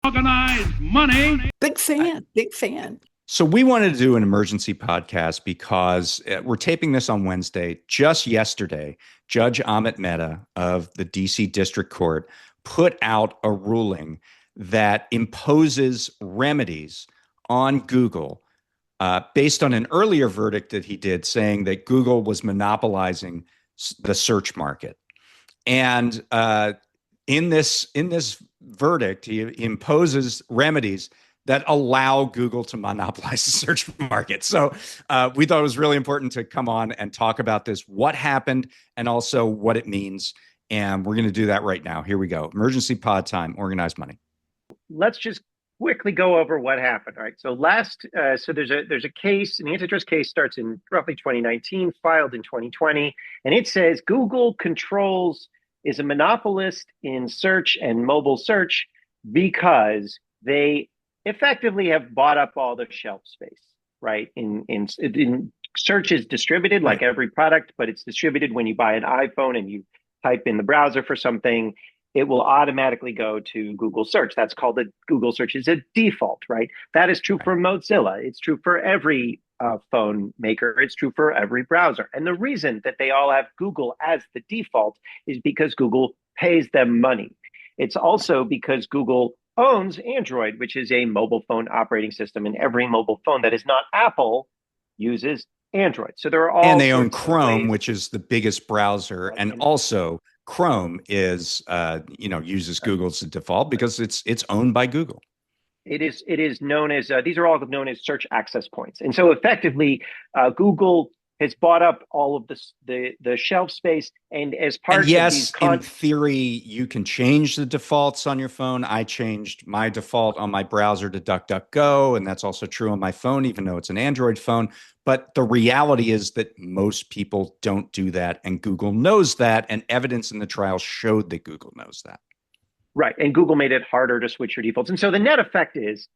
Organized money. Big fan, big fan. So we wanted to do an emergency podcast because we're taping this on Wednesday. Just yesterday, Judge Amit Mehta of the DC District Court put out a ruling that imposes remedies on Google based on an earlier verdict that he did saying that Google was monopolizing the search market. And in this verdict, he imposes remedies that allow Google to monopolize the search market. So we thought it was really important to come on and talk about this, what happened, and also what it means. And we're going to do that right now. Here we go. Emergency pod time, organized money. Let's just quickly go over what happened. All right. So there's a case, an antitrust case starts in roughly 2019, filed in 2020, and it says Google is a monopolist in search and mobile search because they effectively have bought up all the shelf space, right? In search is distributed like every product, but it's distributed when you buy an iPhone and you type in the browser for something, it will automatically go to Google search. That's called Google search is a default, right? That is true for Mozilla. It's true for every phone maker. It's true for every browser. And the reason that they all have Google as the default is because Google pays them money. It's also because Google owns Android, which is a mobile phone operating system, and every mobile phone that is not Apple uses Android. So there are all and they own Chrome, which is the biggest browser, and also Chrome is uses Google as the default because it's owned by Google. It is known as these are all known as search access points, and so effectively, Google has bought up all of the shelf space, and as part and yes, of these in theory, you can change the defaults on your phone. I changed my default on my browser to DuckDuckGo, and that's also true on my phone, even though it's an Android phone. But the reality is that most people don't do that, and Google knows that, and evidence in the trial showed that Google knows that. Right, and Google made it harder to switch your defaults. And so the net effect is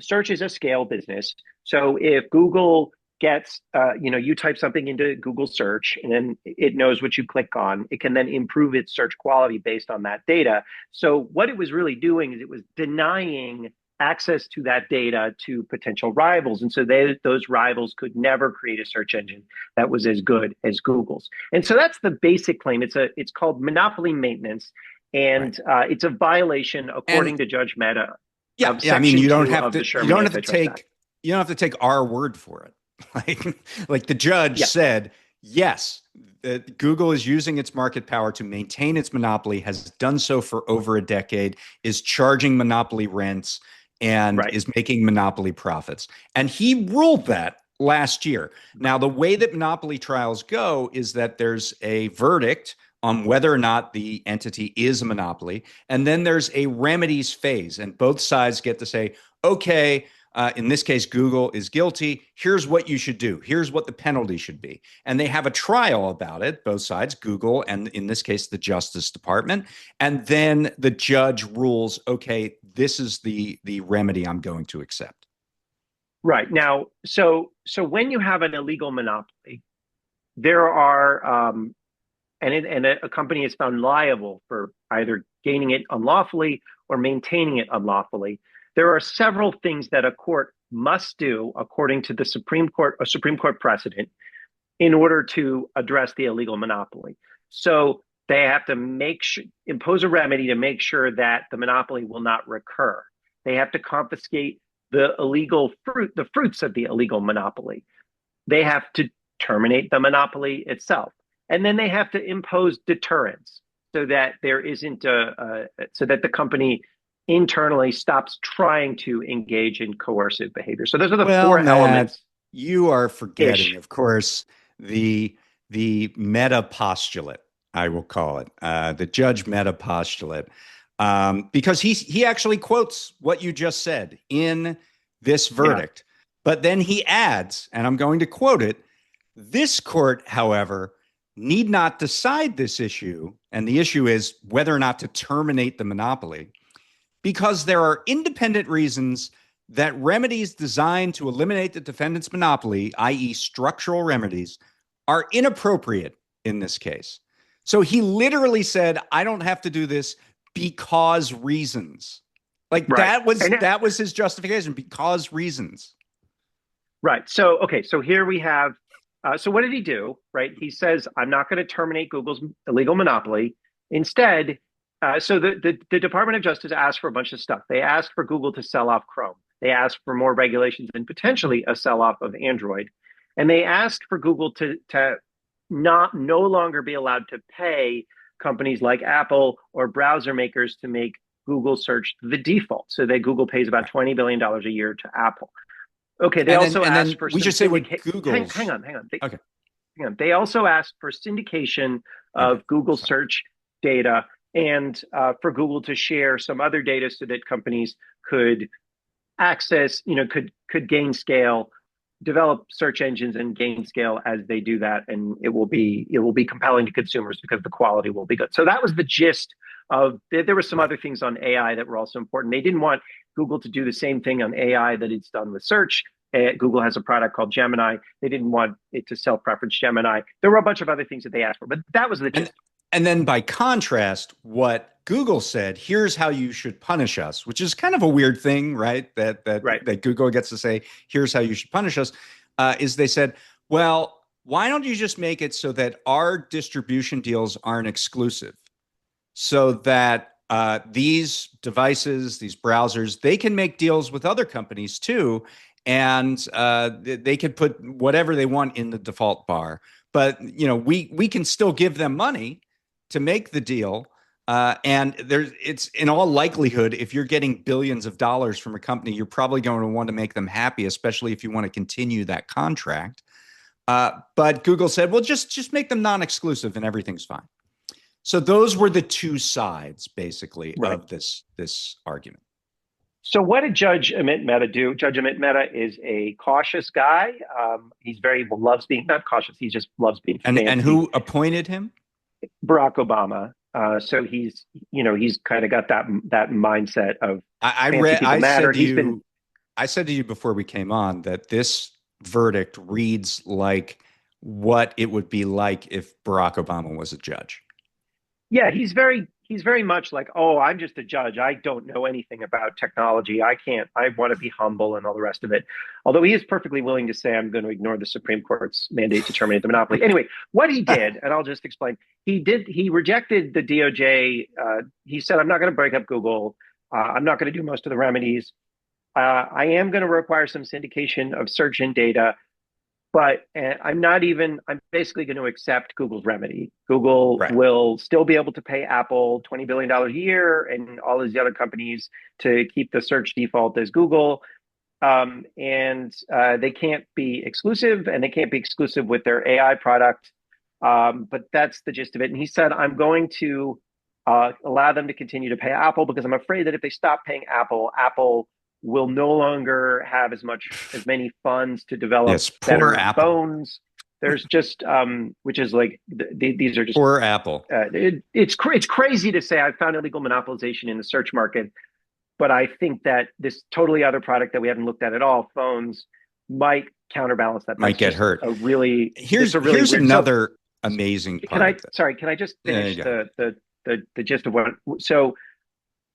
search is a scale business. So if Google gets, you type something into Google search and then it knows what you click on, it can then improve its search quality based on that data. So what it was really doing is it was denying access to that data to potential rivals. And so those rivals could never create a search engine that was as good as Google's. And so that's the basic claim. It's called monopoly maintenance. And it's a violation, according to Judge Mehta. Yeah, I mean, you don't have to take our word for it. Like the judge said, yes, that Google is using its market power to maintain its monopoly, has done so for over a decade, is charging monopoly rents, and is making monopoly profits. And he ruled that last year. Now, the way that monopoly trials go is that there's a verdict on whether or not the entity is a monopoly. And then there's a remedies phase, and both sides get to say, okay, in this case, Google is guilty. Here's what you should do. Here's what the penalty should be. And they have a trial about it, both sides, Google, and in this case, the Justice Department. And then the judge rules, okay, this is the remedy I'm going to accept. Right. Now, so when you have an illegal monopoly, there are, and a company is found liable for either gaining it unlawfully or maintaining it unlawfully, there are several things that a court must do according to the Supreme Court precedent in order to address the illegal monopoly. So they have to impose a remedy to make sure that the monopoly will not recur. They have to confiscate the fruits of the illegal monopoly. They have to terminate the monopoly itself. And then they have to impose deterrence so that there isn't so that the company internally stops trying to engage in coercive behavior. So those are the four elements. You are forgetting, of course, the meta postulate, I will call it, the Judge Mehta postulate, because he actually quotes what you just said in this verdict. But then he adds, and I'm going to quote it, this court, however, need not decide this issue, and the issue is whether or not to terminate the monopoly, because there are independent reasons that remedies designed to eliminate the defendant's monopoly, i.e. structural remedies, are inappropriate in this case. So he literally said, I don't have to do this because reasons. Like Right. that was his justification, because reasons. Right. So, okay. So here we have, so what did he do? Right. He says, I'm not going to terminate Google's illegal monopoly. Instead, so the Department of Justice asked for a bunch of stuff. They asked for Google to sell off Chrome. They asked for more regulations and potentially a sell off of Android. And they asked for Google to no longer be allowed to pay companies like Apple or browser makers to make Google search the default. So that Google pays about $20 billion a year to Apple. Okay, they also asked for we some should say what Google's. hang on. Okay. Hang on. They also asked for syndication of Okay. Google search data and for Google to share some other data so that companies could access, could gain scale, develop search engines and gain scale as they do that, and it will be compelling to consumers because the quality will be good. So that was the gist of. There were some other things on AI that were also important. They didn't want Google to do the same thing on AI that it's done with search. Google has a product called Gemini. They didn't want it to self-preference Gemini. There were a bunch of other things that they asked for, but that was the gist. And then by contrast, what Google said, here's how you should punish us, which is kind of a weird thing, right? That Google gets to say, here's how you should punish us, is they said, well, why don't you just make it so that our distribution deals aren't exclusive, so that these devices, these browsers, they can make deals with other companies too, and they could put whatever they want in the default bar. But we can still give them money to make the deal. And it's in all likelihood, if you're getting billions of dollars from a company, you're probably going to want to make them happy, especially if you want to continue that contract. But Google said, well, just make them non-exclusive and everything's fine. So those were the two sides, basically, of this argument. So what did Judge Amit Mehta do? Judge Amit Mehta is a cautious guy. He's loves being, not cautious, he just loves being fancy. And who appointed him? Barack Obama. So he's kind of got that mindset of I said to you before we came on that this verdict reads like what it would be like if Barack Obama was a judge. Yeah, he's very much like, oh, I'm just a judge. I don't know anything about technology. I want to be humble and all the rest of it. Although he is perfectly willing to say, I'm going to ignore the Supreme Court's mandate to terminate the monopoly. Anyway, what he did, and I'll just explain, he rejected the DOJ. He said, I'm not going to break up Google. I'm not going to do most of the remedies. I am going to require some syndication of search and data. But I'm basically going to accept Google's remedy. Google will still be able to pay Apple $20 billion a year and all these other companies to keep the search default as Google. And they can't be exclusive, and they can't be exclusive with their AI product. But that's the gist of it. And he said, I'm going to allow them to continue to pay Apple because I'm afraid that if they stop paying Apple, Apple will no longer have as many funds to develop better phones. There's just which is like these are just poor Apple. It's crazy to say I found illegal monopolization in the search market, but I think that this totally other product that we haven't looked at all, phones, might counterbalance that. Might get hurt. Here's another amazing part. Can I just finish the gist of what? So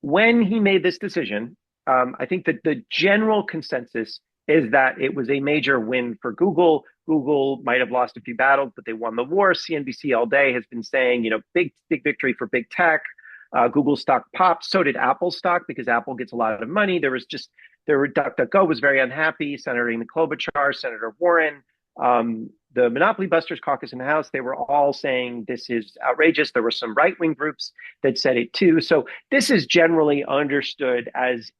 when he made this decision, I think that the general consensus is that it was a major win for Google. Google might have lost a few battles, but they won the war. CNBC all day has been saying, big victory for big tech. Google stock popped. So did Apple stock because Apple gets a lot of money. DuckDuckGo was very unhappy. Senator Amy Klobuchar, Senator Warren, the Monopoly Busters caucus in the House, they were all saying this is outrageous. There were some right-wing groups that said it too. So this is generally understood as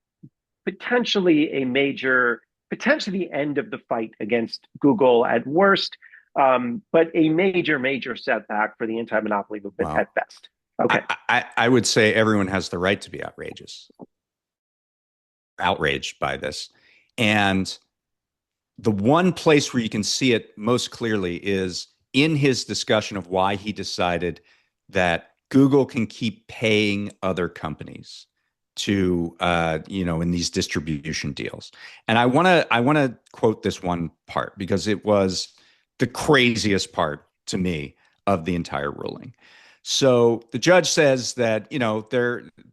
potentially the end of the fight against Google at worst, but a major setback for the anti-monopoly movement at best. Okay. I would say everyone has the right to be outraged by this. And the one place where you can see it most clearly is in his discussion of why he decided that Google can keep paying other companies to in these distribution deals. And I want to quote this one part because it was the craziest part to me of the entire ruling. So the judge says that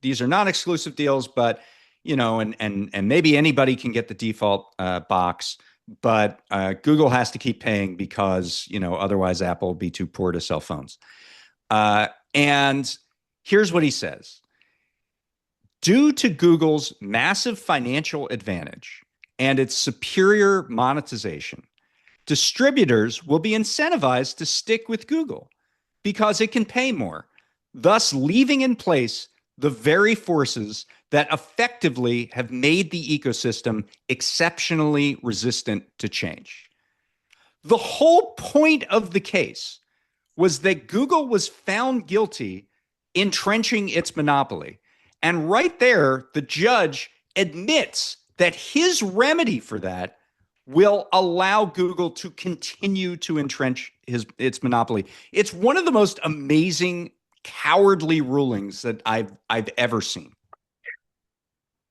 these are non-exclusive deals, but and maybe anybody can get the default box, but Google has to keep paying because, otherwise Apple will be too poor to sell phones. And here's what he says. Due to Google's massive financial advantage and its superior monetization, distributors will be incentivized to stick with Google because it can pay more, thus leaving in place the very forces that effectively have made the ecosystem exceptionally resistant to change. The whole point of the case was that Google was found guilty entrenching its monopoly. And right there, the judge admits that his remedy for that will allow Google to continue to entrench its monopoly. It's one of the most amazing, cowardly rulings that I've ever seen.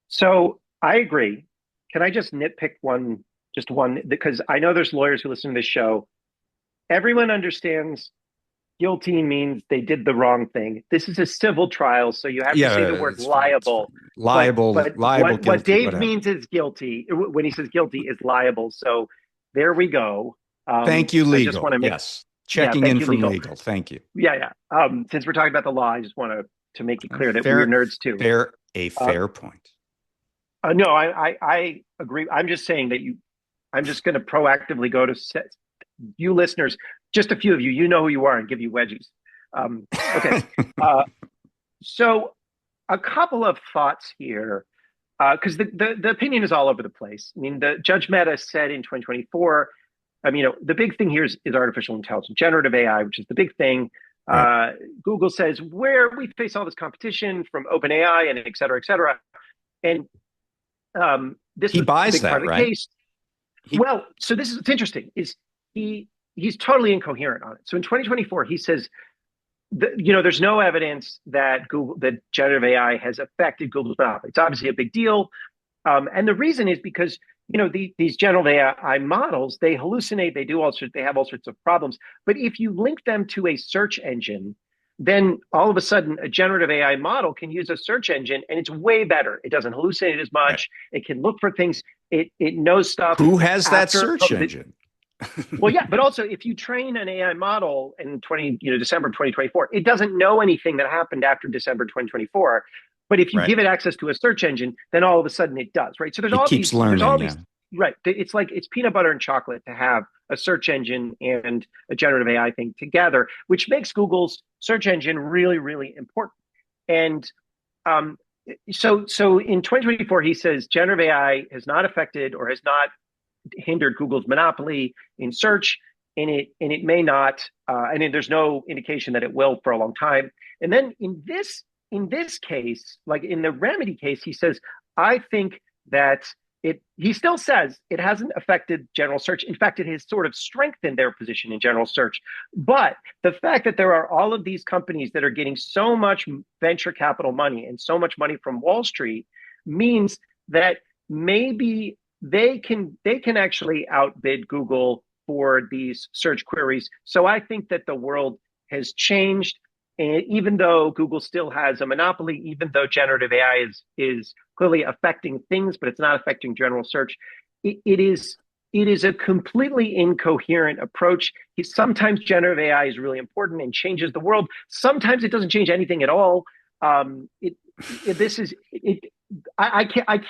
So I agree. Can I just nitpick one, because I know there's lawyers who listen to this show. Everyone understands guilty means they did the wrong thing. This is a civil trial, so you have to say the word liable. Liable, but liable, what guilty, Dave whatever. means is guilty. When he says guilty, is liable. So there we go. Thank you, legal. I just want to make, yes, checking in from legal. Thank you. Yeah. Since we're talking about the law, I just want to make it clear that we're nerds too. Fair point. No, I agree. I'm just saying that I'm just going to proactively go to you listeners, just a few of you know who you are, and give you wedgies. Okay. So a couple of thoughts here, because the opinion is all over the place. I mean, the Judge Mehta said in 2024, the big thing here is artificial intelligence, generative AI, which is the big thing. Right. Google says, where we face all this competition from OpenAI and et cetera, et cetera. And this he buys a big that, part of the right? case. So this is what's interesting is he's totally incoherent on it. So in 2024, he says, there's no evidence that generative AI has affected Google's monopoly. It's obviously a big deal. And the reason is because, these generative AI models, they hallucinate, they have all sorts of problems. But if you link them to a search engine, then all of a sudden a generative AI model can use a search engine and it's way better. It doesn't hallucinate as much. Right. It can look for things. It knows stuff. Who has that search engine? Well, yeah, but also if you train an AI model in December 2024, it doesn't know anything that happened after December 2024. But if you give it access to a search engine, then all of a sudden it does, right? So it keeps learning. Right. It's peanut butter and chocolate to have a search engine and a generative AI thing together, which makes Google's search engine really, really important. And so in 2024, he says generative AI has not affected or has not hindered Google's monopoly in search, and it may not, and there's no indication that it will for a long time. And then in this case, like in the remedy case, he says, I think that he still says it hasn't affected general search. In fact, it has sort of strengthened their position in general search. But the fact that there are all of these companies that are getting so much venture capital money and so much money from Wall Street means that maybe they can actually outbid Google for these search queries. So I think that the world has changed. And even though Google still has a monopoly, even though generative AI is clearly affecting things, but it's not affecting general search, it is a completely incoherent approach. Sometimes generative AI is really important and changes the world. Sometimes it doesn't change anything at all. I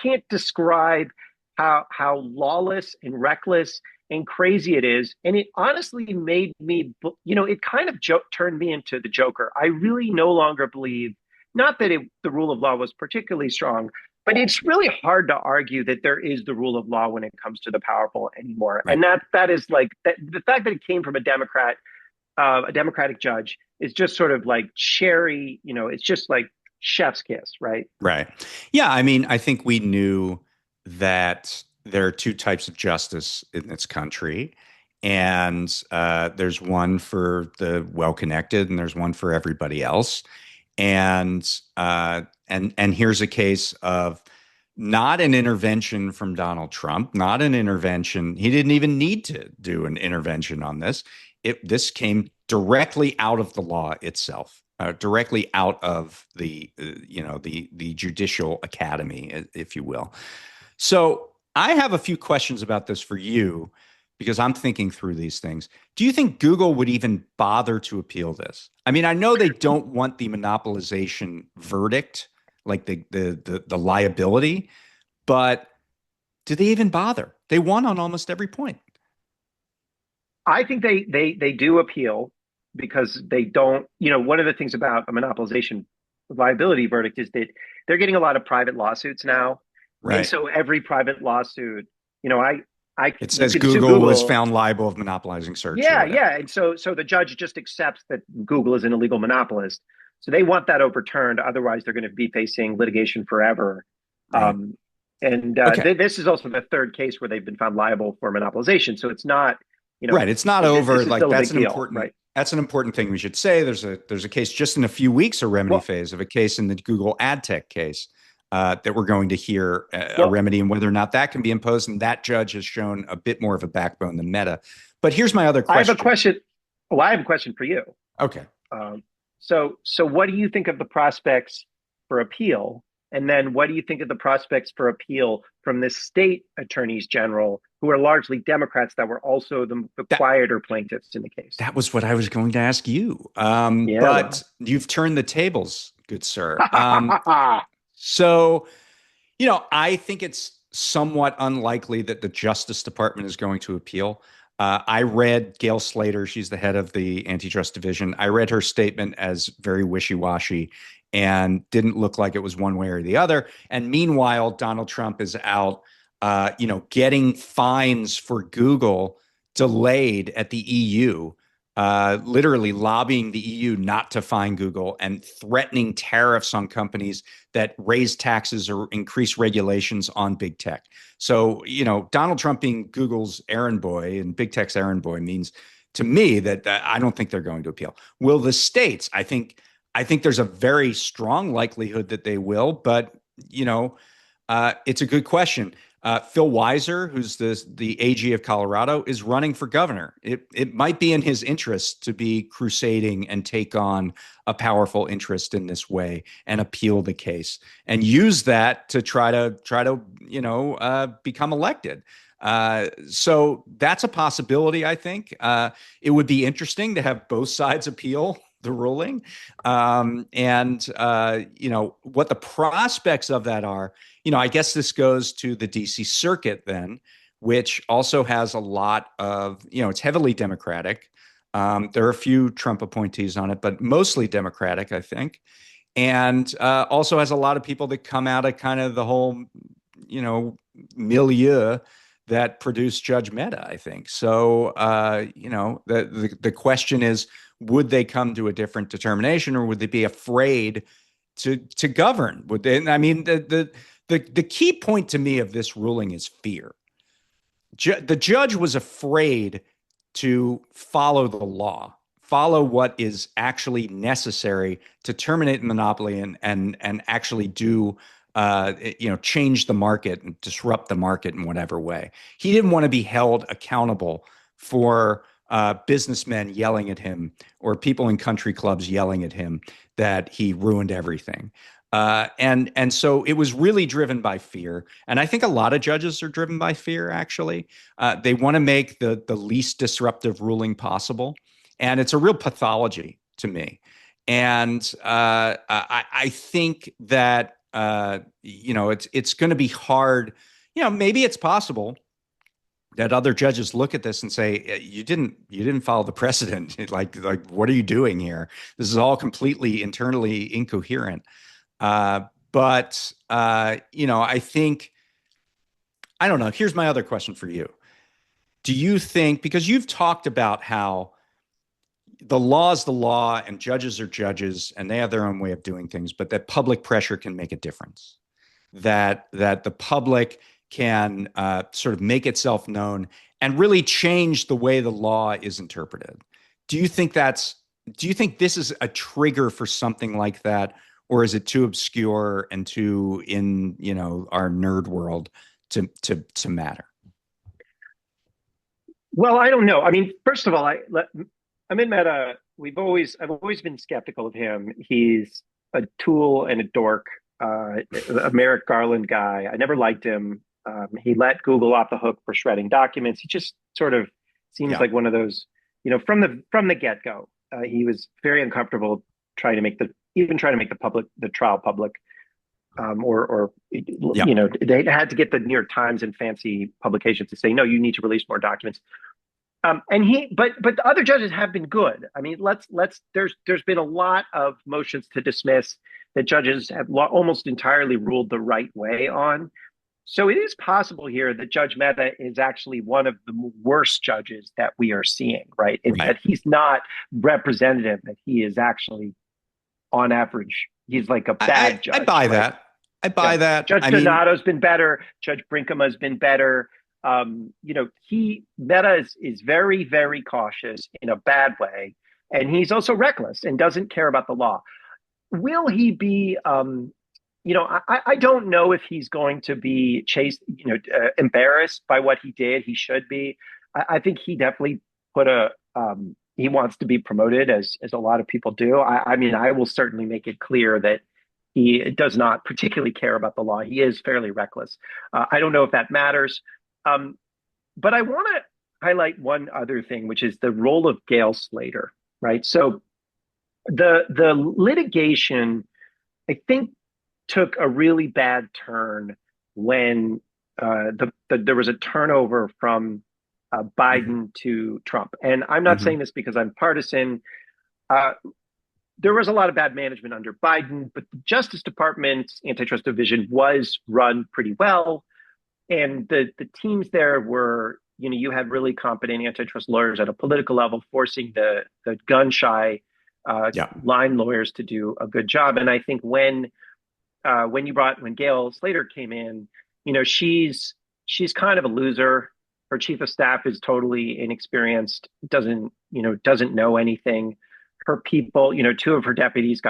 can't describe how lawless and reckless and crazy it is. And it honestly made me, it kind of turned me into the Joker. I really no longer believe, not that the rule of law was particularly strong, but it's really hard to argue that there is the rule of law when it comes to the powerful anymore. Right. And that is like, the fact that it came from a Democratic judge is just sort of like cherry, it's just like chef's kiss, right? Right. Yeah. I mean, I think we knew that there are two types of justice in this country, and there's one for the well-connected, and there's one for everybody else. And here's a case of not an intervention from Donald Trump, not an intervention. He didn't even need to do an intervention on this. This came directly out of the law itself. directly out of the the judicial academy, if you will. So I have a few questions about this for you because I'm thinking through these things. Do you think Google would even bother to appeal this? I mean, I know they don't want the monopolization verdict, like the liability, but do they even bother? They won on almost every point. I think they do appeal because they don't, one of the things about a monopolization liability verdict is that they're getting a lot of private lawsuits now. And Right. so every private lawsuit, I It you says can sue Google was Google. found liable of monopolizing search or Yeah, whatever. yeah. And so the judge just accepts that Google is an illegal monopolist. So they want that overturned. Otherwise, they're going to be facing litigation forever. Right. Um, and Okay. this is also the third case where they've been found liable for monopolization. So it's not, Right. It's not over. this is Like still a big deal, right? that's an important thing we should say. There's a case just in a few weeks, a remedy Well, phase of a case in the Google ad tech case that we're going to hear a well, remedy and whether or not that can be imposed. And that judge has shown a bit more of a backbone than Meta. But here's my other I have a question. question. Well, I have a question for you. Okay. Um, so what do you think of the prospects for appeal? And then what do you think of the prospects for appeal from the state attorneys general, who are largely Democrats that were also the quieter plaintiffs in the case? That was what I was going to ask you. Yeah, But well. you've turned the tables, good sir. So, I think it's somewhat unlikely that the Justice Department is going to appeal. I read Gail Slater, she's the head of the Antitrust Division. I read her statement as very wishy-washy and didn't look like it was one way or the other. And meanwhile, Donald Trump is out, getting fines for Google delayed at the EU, literally lobbying the EU not to fine Google and threatening tariffs on companies that raise taxes or increase regulations on big tech. So, Donald Trump being Google's errand boy and big tech's errand boy means to me that I don't think they're going to appeal. Will the states? I think there's a very strong likelihood that they will, but it's a good question. Phil Weiser, who's the AG of Colorado, is running for governor. It might be in his interest to be crusading and take on a powerful interest in this way and appeal the case and use that to try to become elected. So that's a possibility. I think it would be interesting to have both sides appeal the ruling, and what the prospects of that are. I guess this goes to the DC Circuit then, which also has a lot of, it's heavily Democratic. There are a few Trump appointees on it, but mostly Democratic, I think. And also has a lot of people that come out of kind of the whole, milieu that produced Judge Mehta, I think. So, the question is, would they come to a different determination, or would they be afraid to govern? Would they? I mean, the key point to me of this ruling is fear. The judge was afraid to follow the law, follow what is actually necessary to terminate monopoly and actually do change the market and disrupt the market in whatever way. He didn't want to be held accountable for businessmen yelling at him or people in country clubs yelling at him that he ruined everything. And so it was really driven by fear. And I think a lot of judges are driven by fear, actually. They want to make the least disruptive ruling possible. And it's a real pathology to me. And I think that, it's going to be hard. Maybe it's possible that other judges look at this and say, you didn't follow the precedent. like what are you doing here? This is all completely internally incoherent. But I think, I don't know. Here's my other question for you. Do you think, because you've talked about how the law is the law and judges are judges and they have their own way of doing things, but that public pressure can make a difference, that the public can sort of make itself known and really change the way the law is interpreted. Do you think this is a trigger for something like that? Or is it too obscure and too in, our nerd world to matter? Well, I don't know. I mean, first of all, Amit Mehta I've always been skeptical of him. He's a tool and a dork, a Merrick Garland guy. I never liked him. He let Google off the hook for shredding documents. He just sort of seems like one of those, from the get-go. He was very uncomfortable trying to make the trial public. They had to get the New York Times and fancy publications to say, no, you need to release more documents. But the other judges have been good. I mean, there's been a lot of motions to dismiss that judges have almost entirely ruled the right way on. So it is possible here that Judge Mehta is actually one of the worst judges that we are seeing, right? That he's not representative, that he is actually, on average, he's like a bad judge. I buy that. I buy that. Judge Donato's been better. Judge Brinkema's been better. Mehta is very, very cautious in a bad way. And he's also reckless and doesn't care about the law. Will he be, I don't know if he's going to be embarrassed by what he did. He should be. I think he definitely he wants to be promoted as a lot of people do. I will certainly make it clear that he does not particularly care about the law. He is fairly reckless. I don't know if that matters. But I want to highlight one other thing, which is the role of Gail Slater, right? So the litigation, I think, took a really bad turn when there was a turnover from Biden to Trump. And I'm not saying this because I'm partisan. There was a lot of bad management under Biden, but the Justice Department's antitrust division was run pretty well. And the teams there were, you had really competent antitrust lawyers at a political level, forcing the gun-shy line lawyers to do a good job. And I think when Gail Slater came in, she's kind of a loser. Her chief of staff is totally inexperienced, doesn't know anything. Her people, two of her deputies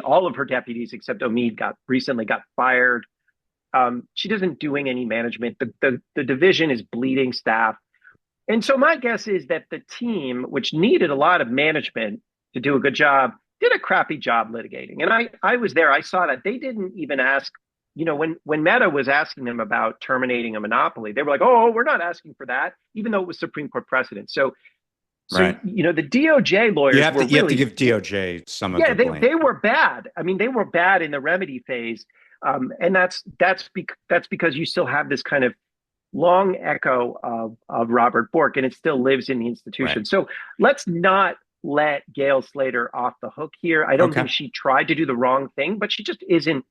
all of her deputies except Omid recently got fired. She isn't doing any management. The division is bleeding staff. And so my guess is that the team, which needed a lot of management to do a good job, did a crappy job litigating. And I was there. I saw that. They didn't even ask, when Mehta was asking them about terminating a monopoly, they were like, oh, we're not asking for that, even though it was Supreme Court precedent. So the DOJ lawyers you have to give DOJ some of the blame. They were bad. I mean, they were bad in the remedy phase. And that's because you still have this kind of long echo of Robert Bork, and it still lives in the institution. Right. So let's not let Gail Slater off the hook here. I don't think she tried to do the wrong thing, but she just isn't.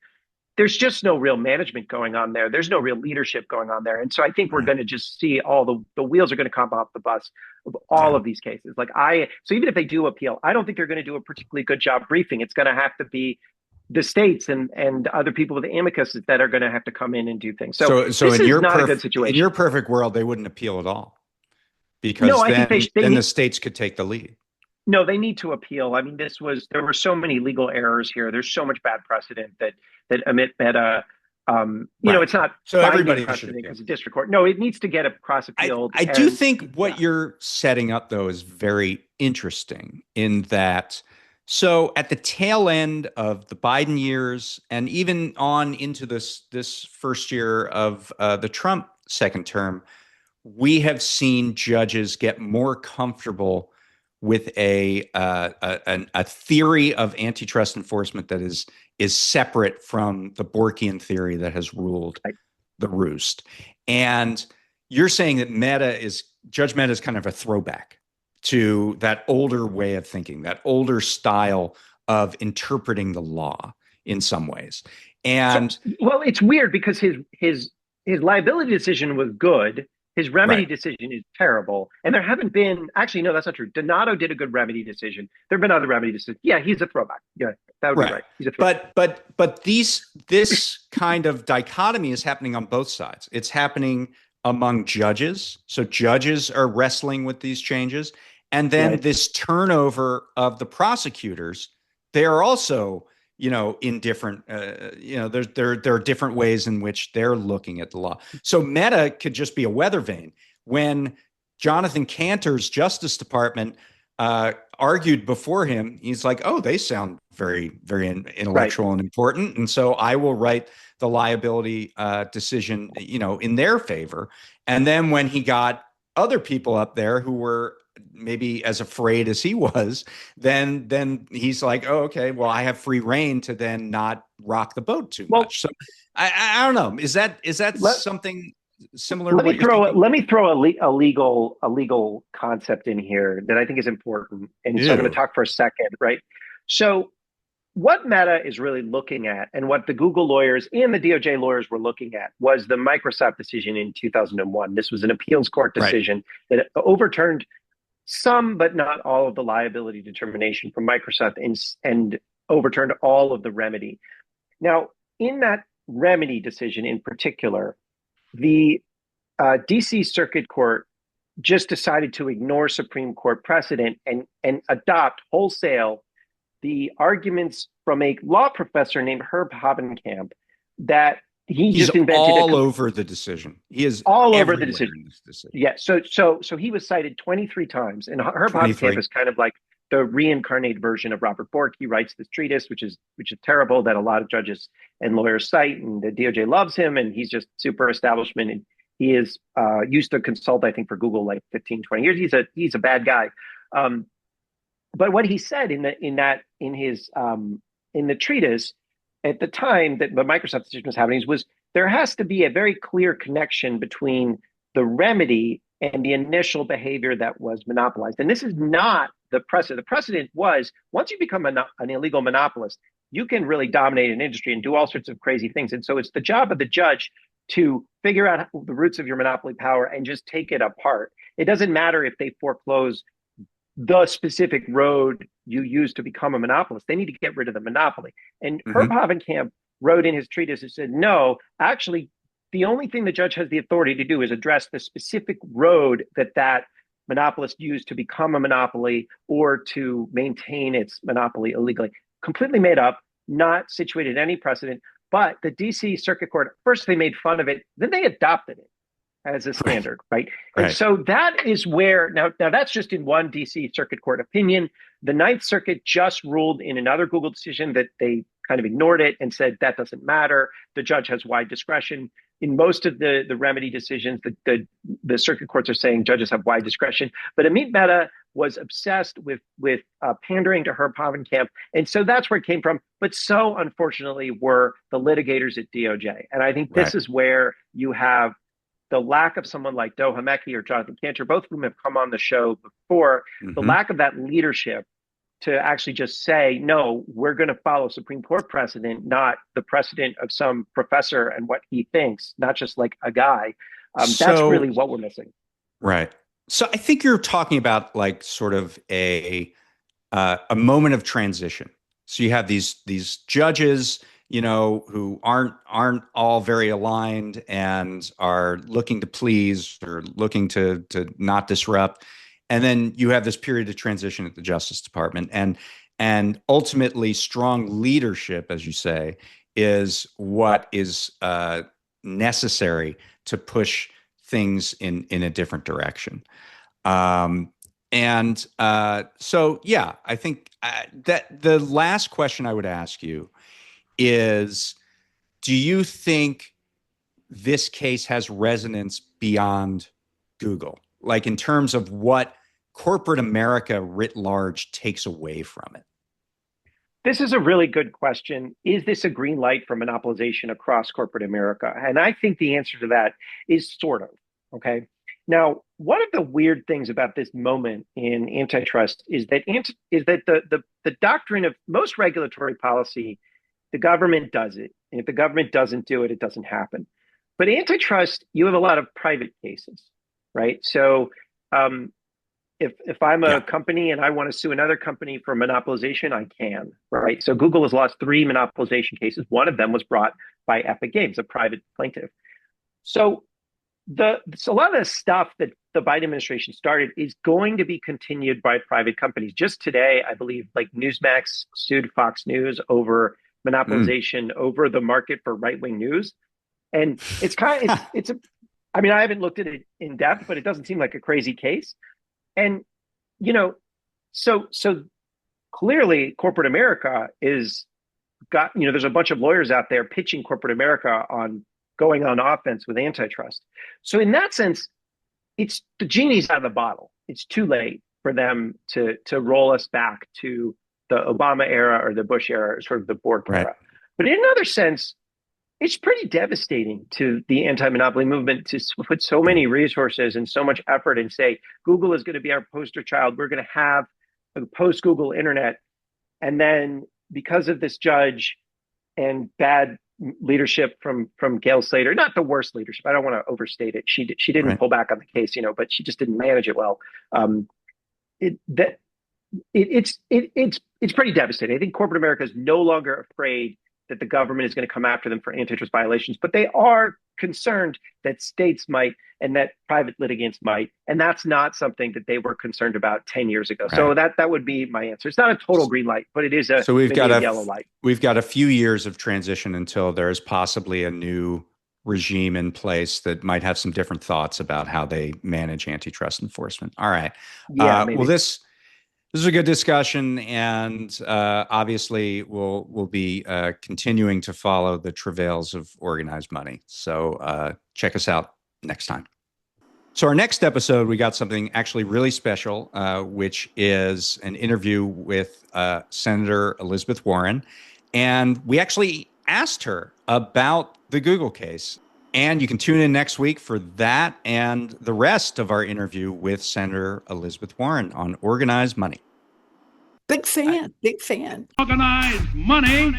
There's just no real management going on there. There's no real leadership going on there. And so I think we're going to just see all the wheels are going to come off the bus of all of these cases. So even if they do appeal, I don't think they're going to do a particularly good job briefing. It's going to have to be the states and other people with the amicus that are going to have to come in and do things. So this is not a good situation. In your perfect world, they wouldn't appeal at all, because then the states could take the lead. No, they need to appeal. I mean, there were so many legal errors here. There's so much bad precedent that Amit Mehta, it's not so everybody should as a district court. No, it needs to get a cross appealed. I do think what you're setting up, though, is very interesting in that. So at the tail end of the Biden years, and even on into this first year of the Trump second term, we have seen judges get more comfortable with a theory of antitrust enforcement that is separate from the Borkian theory that has ruled the roost. And you're saying that Judge Mehta is kind of a throwback to that older way of thinking, that older style of interpreting the law in some ways. And it's weird because his liability decision was good. His remedy decision is terrible. And there haven't been, actually, no, that's not true. Donato did a good remedy decision. There have been other remedy decisions. Yeah, he's a throwback. Yeah, that would be right. He's a throwback. But this kind of dichotomy is happening on both sides. It's happening among judges. So judges are wrestling with these changes. And then this turnover of the prosecutors, they are also, in different, there are different ways in which they're looking at the law. So Mehta could just be a weather vane. When Jonathan Cantor's Justice Department argued before him, he's like, oh, they sound very, very intellectual and important. And so I will write the liability decision, in their favor. And then when he got other people up there who were maybe as afraid as he was, then he's like, oh, okay, well, I have free reign to then not rock the boat too much. So I don't know. Is that something similar to what you're thinking? Let me throw a legal concept in here that I think is important. And so I'm going to talk for a second, right? So what Meta is really looking at, and what the Google lawyers and the DOJ lawyers were looking at, was the Microsoft decision in 2001. This was an appeals court decision that overturned some, but not all, of the liability determination from Microsoft and overturned all of the remedy. Now, in that remedy decision in particular, the DC Circuit Court just decided to ignore Supreme Court precedent and adopt wholesale the arguments from a law professor named Herb Havenkamp that he's just invented all over the decision. He is all over the decision. Yeah. So he was cited 23 times, and Herb Havenkamp is kind of like the reincarnated version of Robert Bork. He writes this treatise, which is terrible, that a lot of judges and lawyers cite, and the DOJ loves him, and he's just super establishment. And he is used to consult, I think, for Google like 15, 20 years. He's a bad guy. But what he said in the treatise at the time that the Microsoft decision was happening was there has to be a very clear connection between the remedy and the initial behavior that was monopolized. And this is not the precedent. The precedent was, once you become an illegal monopolist, you can really dominate an industry and do all sorts of crazy things. And so it's the job of the judge to figure out the roots of your monopoly power and just take it apart. It doesn't matter if they foreclose the specific road you use to become a monopolist. They need to get rid of the monopoly. And Herb Havenkamp wrote in his treatise and said, no, actually, the only thing the judge has the authority to do is address the specific road that monopolist used to become a monopoly or to maintain its monopoly illegally. Completely made up, not situated in any precedent. But the DC Circuit Court, first they made fun of it, then they adopted it as a standard, right? And so that is where, now that's just in one DC Circuit Court opinion. The Ninth Circuit just ruled in another Google decision that they kind of ignored it and said that doesn't matter. The judge has wide discretion. In most of the remedy decisions, the circuit courts are saying judges have wide discretion. But Amit Mehta was obsessed with pandering to Herb Havenkamp. And so that's where it came from. But so unfortunately were the litigators at DOJ. And I think this is where you have the lack of someone like Doe Hameki or Jonathan Cantor, both of whom have come on the show before, the lack of that leadership to actually just say, no, we're going to follow Supreme Court precedent, not the precedent of some professor and what he thinks, not just like a guy. That's really what we're missing. Right. So I think you're talking about like sort of a moment of transition. So you have these judges, who aren't all very aligned and are looking to please or looking to not disrupt. And then you have this period of transition at the Justice Department, and ultimately strong leadership, as you say, is what is necessary to push things in a different direction. So yeah, I think that the last question I would ask you is, do you think this case has resonance beyond Google? Like in terms of what corporate America writ large takes away from it? This is a really good question. Is this a green light for monopolization across corporate America? And I think the answer to that is sort of, okay? Now, one of the weird things about this moment in antitrust is that the doctrine of most regulatory policy, the government does it. And if the government doesn't do it, it doesn't happen. But antitrust, you have a lot of private cases, right? So if I'm a company and I want to sue another company for monopolization, I can, right? So Google has lost 3 monopolization cases. One of them was brought by Epic Games, a private plaintiff. So a lot of the stuff that the Biden administration started is going to be continued by private companies. Just today, I believe, like Newsmax sued Fox News over monopolization over the market for right-wing news. And it's I haven't looked at it in depth, but it doesn't seem like a crazy case. And, So clearly corporate America is got, there's a bunch of lawyers out there pitching corporate America on going on offense with antitrust. So in that sense, it's the genie's out of the bottle. It's too late for them to roll us back to the Obama era or the Bush era, or sort of the Bork era. But in another sense, it's pretty devastating to the anti-monopoly movement to put so many resources and so much effort and say, Google is going to be our poster child. We're going to have a post-Google internet. And then because of this judge and bad leadership from Gail Slater, not the worst leadership, I don't want to overstate it. She didn't pull back on the case, but she just didn't manage it well. It's pretty devastating. I think corporate America is no longer afraid that the government is going to come after them for antitrust violations, but they are concerned that states might and that private litigants might, and that's not something that they were concerned about 10 years ago. Right. So that would be my answer. It's not a total green light, but it is a yellow light. We've got a few years of transition until there's possibly a new regime in place that might have some different thoughts about how they manage antitrust enforcement. All right. Yeah, well, this is a good discussion, and obviously we'll be continuing to follow the travails of organized money. So check us out next time. So our next episode, we got something actually really special, which is an interview with Senator Elizabeth Warren. And we actually asked her about the Google case. And you can tune in next week for that and the rest of our interview with Senator Elizabeth Warren on organized money. Big fan. Organized money.